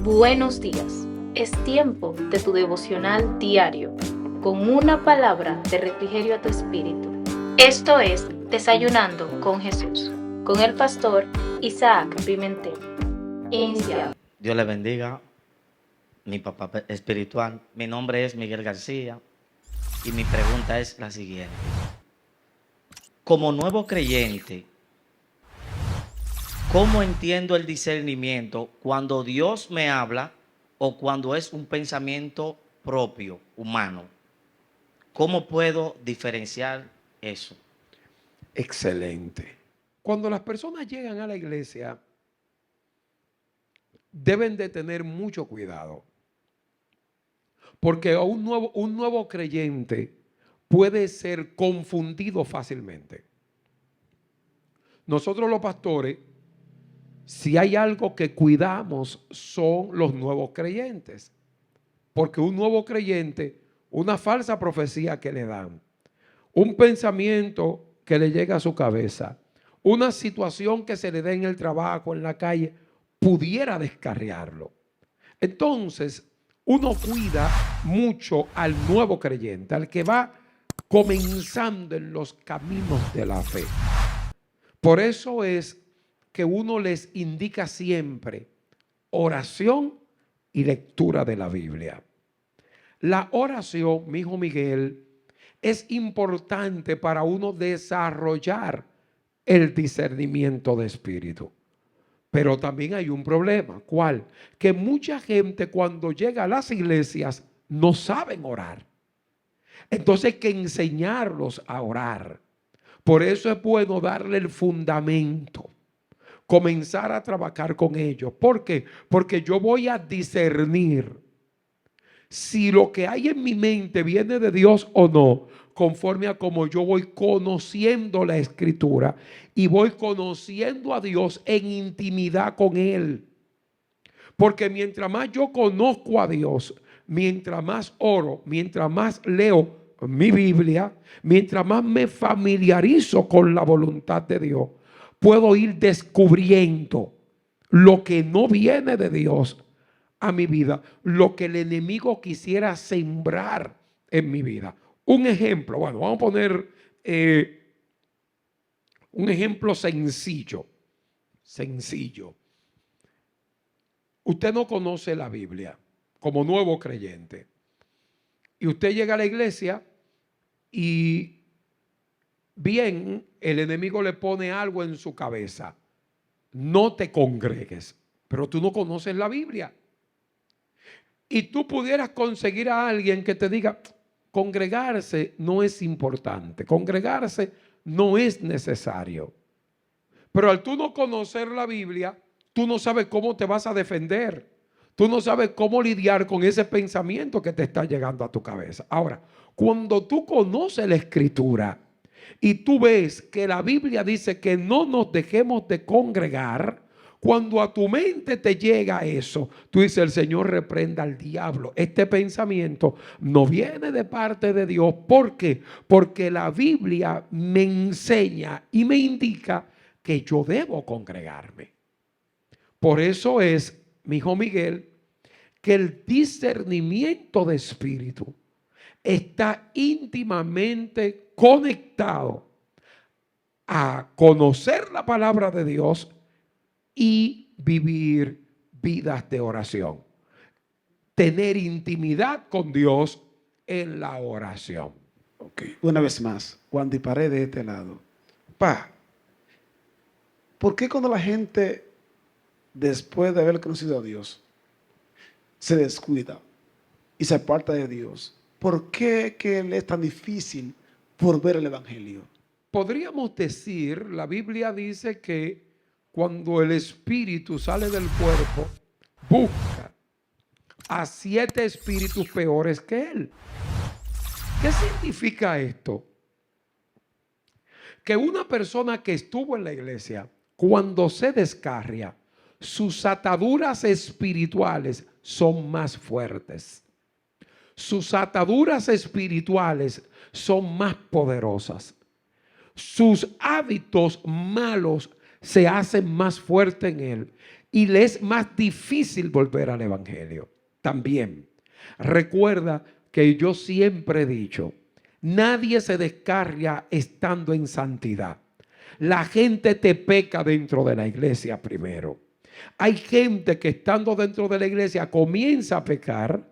Buenos días. Es tiempo de tu devocional diario, con una palabra de refrigerio a tu espíritu. Esto es Desayunando con Jesús, con el pastor Isaac Pimentel. Iniciamos. Dios le bendiga, mi papá espiritual. Mi nombre es Miguel García y mi pregunta es la siguiente. Como nuevo creyente, ¿cómo entiendo el discernimiento cuando Dios me habla o cuando es un pensamiento propio, humano? ¿Cómo puedo diferenciar eso? Excelente. Cuando las personas llegan a la iglesia, deben de tener mucho cuidado, porque un nuevo creyente puede ser confundido fácilmente. Nosotros los pastores, si hay algo que cuidamos, son los nuevos creyentes, porque un nuevo creyente, una falsa profecía que le dan, un pensamiento que le llega a su cabeza, una situación que se le dé en el trabajo, en la calle, pudiera descarriarlo. Entonces, uno cuida mucho al nuevo creyente, al que va comenzando en los caminos de la fe. Por eso es que uno les indica siempre oración y lectura de la Biblia. La oración, mi hijo Miguel, es importante para uno desarrollar el discernimiento de espíritu. Pero también hay un problema. ¿Cuál? Que mucha gente cuando llega a las iglesias no saben orar. Entonces hay que enseñarlos a orar. Por eso es bueno darle el fundamento. Comenzar a trabajar con ellos. ¿Por qué? Porque yo voy a discernir si lo que hay en mi mente viene de Dios o no, conforme a como yo voy conociendo la escritura y voy conociendo a Dios en intimidad con Él. Porque mientras más yo conozco a Dios, mientras más oro, mientras más leo mi Biblia, mientras más me familiarizo con la voluntad de Dios, puedo ir descubriendo lo que no viene de Dios a mi vida, lo que el enemigo quisiera sembrar en mi vida. Un ejemplo, bueno, vamos a poner un ejemplo sencillo. Usted no conoce la Biblia como nuevo creyente. Y usted llega a la iglesia y bien, el enemigo le pone algo en su cabeza. No te congregues, pero tú no conoces la Biblia. Y tú pudieras conseguir a alguien que te diga, congregarse no es importante, congregarse no es necesario. Pero al tú no conocer la Biblia, tú no sabes cómo te vas a defender. Tú no sabes cómo lidiar con ese pensamiento que te está llegando a tu cabeza. Ahora, cuando tú conoces la Escritura y tú ves que la Biblia dice que no nos dejemos de congregar, cuando a tu mente te llega eso, tú dices, el Señor reprenda al diablo. Este pensamiento no viene de parte de Dios. ¿Por qué? Porque la Biblia me enseña y me indica que yo debo congregarme. Por eso es, mi hijo Miguel, que el discernimiento de espíritu está íntimamente conectado a conocer la palabra de Dios y vivir vidas de oración. Tener intimidad con Dios en la oración. Okay. Una vez más, cuando disparé de este lado, ¿por qué cuando la gente, después de haber conocido a Dios, se descuida y se aparta de Dios? ¿Por qué que le es tan difícil por ver el Evangelio? Podríamos decir, la Biblia dice que cuando el espíritu sale del cuerpo, busca a 7 espíritus peores que él. ¿Qué significa esto? Que una persona que estuvo en la iglesia, cuando se descarria, sus ataduras espirituales son más fuertes. Sus ataduras espirituales son más poderosas. Sus hábitos malos se hacen más fuertes en él. y le es más difícil volver al Evangelio. También recuerda que yo siempre he dicho, nadie se descarria estando en santidad. La gente te peca dentro de la iglesia primero. Hay gente que estando dentro de la iglesia comienza a pecar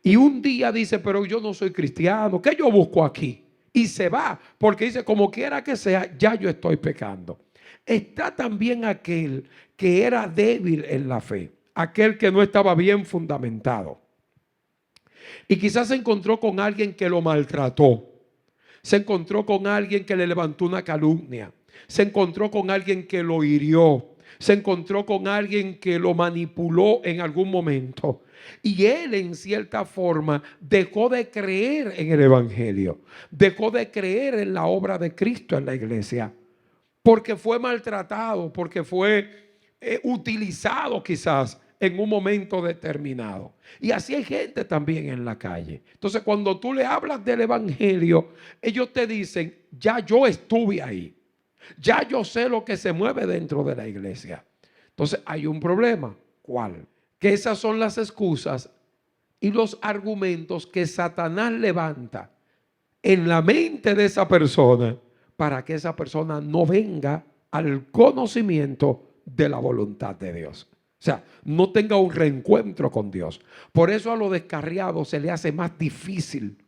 y un día dice, pero yo no soy cristiano, ¿qué yo busco aquí? Y se va, porque dice, como quiera que sea, ya yo estoy pecando. Está también aquel que era débil en la fe, aquel que no estaba bien fundamentado. Y quizás se encontró con alguien que lo maltrató. Se encontró con alguien que le levantó una calumnia. Se encontró con alguien que lo hirió. Se encontró con alguien que lo manipuló en algún momento. Y él en cierta forma dejó de creer en el Evangelio. Dejó de creer en la obra de Cristo en la iglesia. Porque fue maltratado, porque fue utilizado quizás en un momento determinado. Y así hay gente también en la calle. Entonces, cuando tú le hablas del Evangelio, ellos te dicen, ya yo estuve ahí. Ya yo sé lo que se mueve dentro de la iglesia. Entonces, hay un problema. ¿Cuál? Que esas son las excusas y los argumentos que Satanás levanta en la mente de esa persona para que esa persona no venga al conocimiento de la voluntad de Dios. O sea, no tenga un reencuentro con Dios. Por eso a los descarriados se le hace más difícil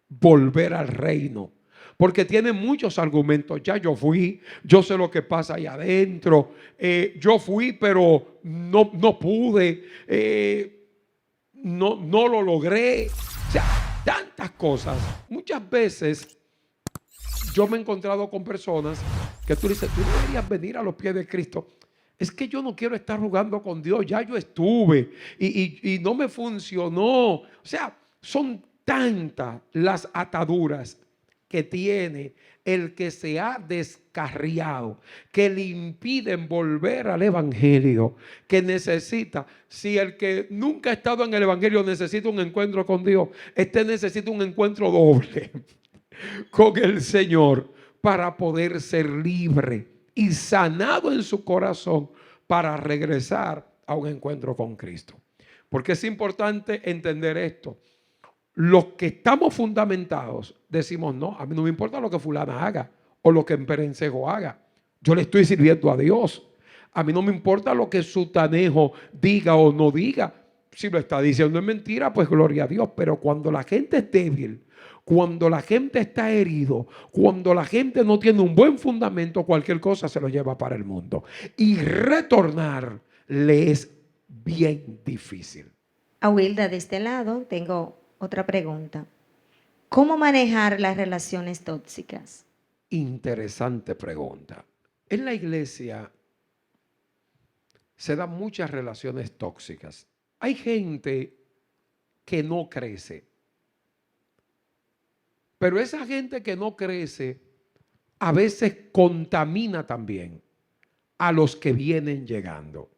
volver al reino. Porque tiene muchos argumentos. Ya yo fui, yo sé lo que pasa ahí adentro. Yo fui, pero no pude. No lo logré. O sea, tantas cosas. Muchas veces yo me he encontrado con personas que tú dices, tú deberías venir a los pies de Cristo. Es que yo no quiero estar jugando con Dios, ya yo estuve y no me funcionó. O sea, son tantas las ataduras que tiene el que se ha descarriado, que le impiden volver al Evangelio, que necesita, si el que nunca ha estado en el Evangelio necesita un encuentro con Dios, este necesita un encuentro doble con el Señor para poder ser libre y sanado en su corazón para regresar a un encuentro con Cristo. Porque es importante entender esto. Los que estamos fundamentados decimos, no, a mí no me importa lo que fulana haga o lo que Emperencejo haga. Yo le estoy sirviendo a Dios. A mí no me importa lo que Sutanejo diga o no diga. Si lo está diciendo en mentira, pues gloria a Dios. Pero cuando la gente es débil, cuando la gente está herido, cuando la gente no tiene un buen fundamento, cualquier cosa se lo lleva para el mundo. Y retornar le es bien difícil. A Wilda, de este lado tengo otra pregunta. ¿Cómo manejar las relaciones tóxicas? Interesante pregunta. En la iglesia se dan muchas relaciones tóxicas. Hay gente que no crece. Pero esa gente que no crece a veces contamina también a los que vienen llegando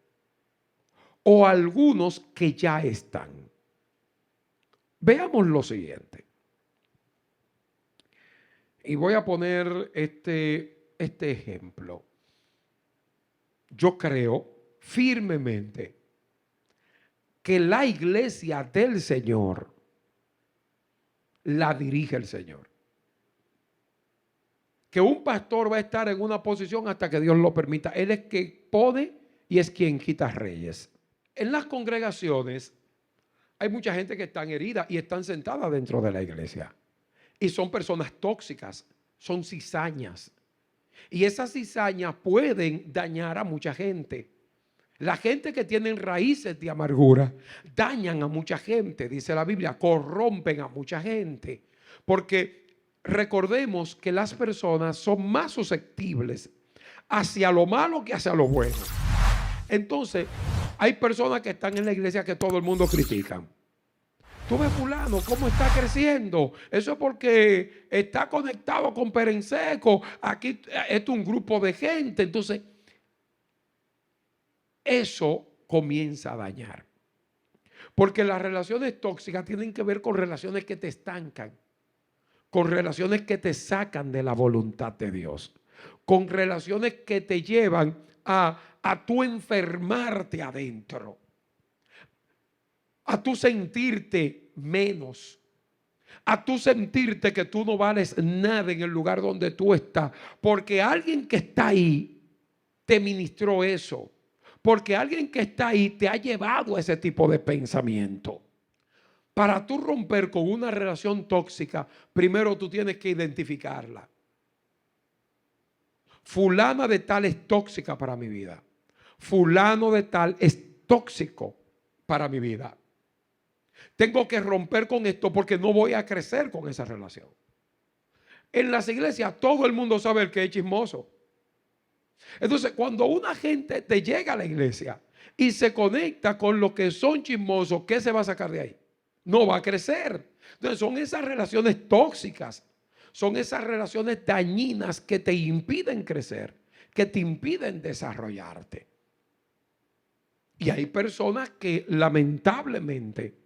o a algunos que ya están. Veamos lo siguiente. Y voy a poner este ejemplo. Yo creo firmemente que la iglesia del Señor la dirige el Señor. Que un pastor va a estar en una posición hasta que Dios lo permita. Él es que pone y es quien quita reyes. En las congregaciones hay mucha gente que están heridas y están sentadas dentro de la iglesia. Y son personas tóxicas, son cizañas. Y esas cizañas pueden dañar a mucha gente. La gente que tienen raíces de amargura dañan a mucha gente, dice la Biblia, corrompen a mucha gente. Porque recordemos que las personas son más susceptibles hacia lo malo que hacia lo bueno. Entonces, hay personas que están en la iglesia que todo el mundo critica. Tú ves fulano, cómo está creciendo. Eso es porque está conectado con Perencejo. Aquí es un grupo de gente. Entonces, eso comienza a dañar. Porque las relaciones tóxicas tienen que ver con relaciones que te estancan, con relaciones que te sacan de la voluntad de Dios, con relaciones que te llevan a tú enfermarte adentro, a tú sentirte menos, a tú sentirte que tú no vales nada en el lugar donde tú estás, porque alguien que está ahí te ministró eso, porque alguien que está ahí te ha llevado a ese tipo de pensamiento. Para tú romper con una relación tóxica, primero tú tienes que identificarla. Fulana de tal es tóxica para mi vida. Fulano de tal es tóxico para mi vida. Tengo que romper con esto porque no voy a crecer con esa relación. En las iglesias todo el mundo sabe el que es chismoso. Entonces, cuando una gente te llega a la iglesia y se conecta con los que son chismosos, ¿qué se va a sacar de ahí? No va a crecer. Entonces, son esas relaciones tóxicas, son esas relaciones dañinas que te impiden crecer, que te impiden desarrollarte. Y hay personas que lamentablemente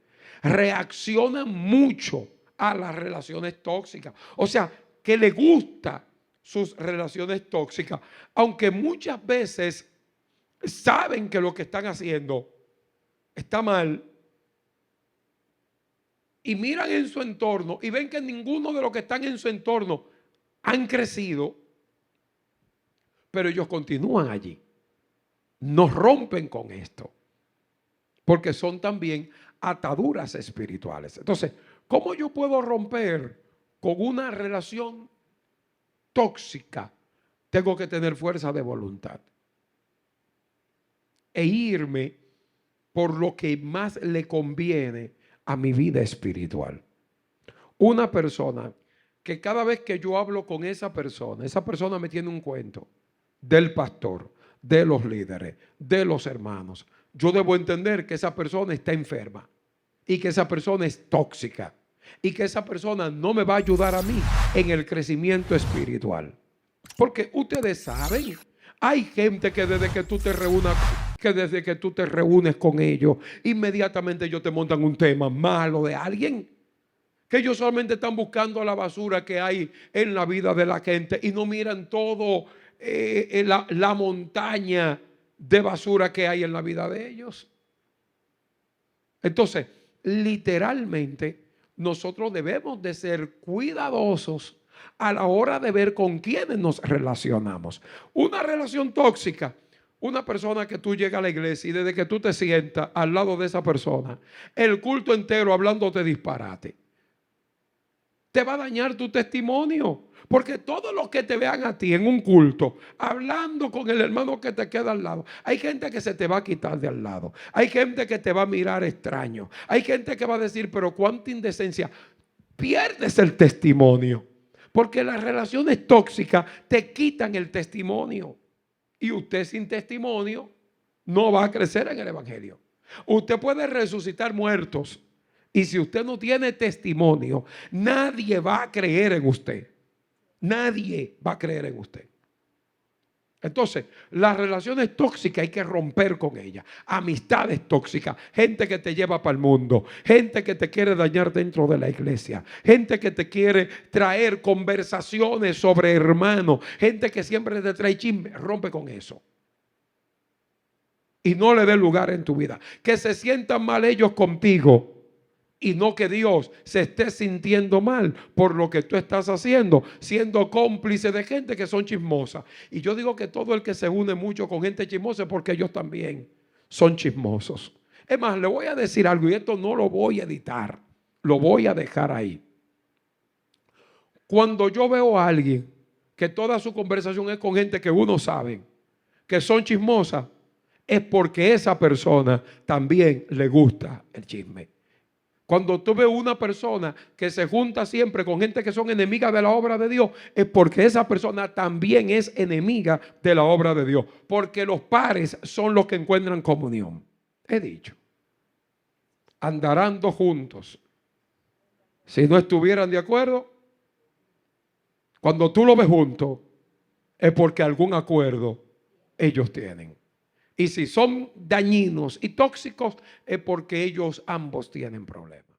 reaccionan mucho a las relaciones tóxicas. O sea, que le gustan sus relaciones tóxicas, aunque muchas veces saben que lo que están haciendo está mal, y miran en su entorno y ven que ninguno de los que están en su entorno han crecido, pero ellos continúan allí. No rompen con esto, porque son también ataduras espirituales. Entonces, ¿cómo yo puedo romper con una relación tóxica? Tengo que tener fuerza de voluntad e irme por lo que más le conviene a mi vida espiritual. Una persona que cada vez que yo hablo con esa persona me tiene un cuento del pastor, de los líderes, de los hermanos. Yo debo entender que esa persona está enferma y que esa persona es tóxica y que esa persona no me va a ayudar a mí en el crecimiento espiritual. Porque ustedes saben, hay gente que desde que tú te reúnes con ellos, inmediatamente ellos te montan un tema malo de alguien. Que ellos solamente están buscando la basura que hay en la vida de la gente y no miran todo la montaña de basura que hay en la vida de ellos. Entonces, literalmente, nosotros debemos de ser cuidadosos a la hora de ver con quiénes nos relacionamos. Una relación tóxica, una persona que tú llegas a la iglesia y desde que tú te sientas al lado de esa persona, el culto entero hablándote disparate, te va a dañar tu testimonio. Porque todos los que te vean a ti en un culto, hablando con el hermano que te queda al lado, hay gente que se te va a quitar de al lado. Hay gente que te va a mirar extraño. Hay gente que va a decir, pero cuánta indecencia. Pierdes el testimonio. Porque las relaciones tóxicas te quitan el testimonio. Y usted sin testimonio no va a crecer en el evangelio. Usted puede resucitar muertos. Y si usted no tiene testimonio, nadie va a creer en usted. Nadie va a creer en usted. Entonces, las relaciones tóxicas hay que romper con ellas. Amistades tóxicas, gente que te lleva para el mundo, gente que te quiere dañar dentro de la iglesia, gente que te quiere traer conversaciones sobre hermanos, gente que siempre te trae chisme. Rompe con eso. Y no le dé lugar en tu vida. Que se sientan mal ellos contigo. Y no que Dios se esté sintiendo mal por lo que tú estás haciendo, siendo cómplice de gente que son chismosas. Y yo digo que todo el que se une mucho con gente chismosa es porque ellos también son chismosos. Es más, le voy a decir algo y esto no lo voy a editar, lo voy a dejar ahí. Cuando yo veo a alguien que toda su conversación es con gente que uno sabe que son chismosas, es porque esa persona también le gusta el chisme. Cuando tú ves una persona que se junta siempre con gente que son enemigas de la obra de Dios, es porque esa persona también es enemiga de la obra de Dios. Porque los pares son los que encuentran comunión. He dicho, andarán dos juntos. Si no estuvieran de acuerdo, cuando tú lo ves juntos, es porque algún acuerdo ellos tienen. Y si son dañinos y tóxicos, es porque ellos ambos tienen problemas.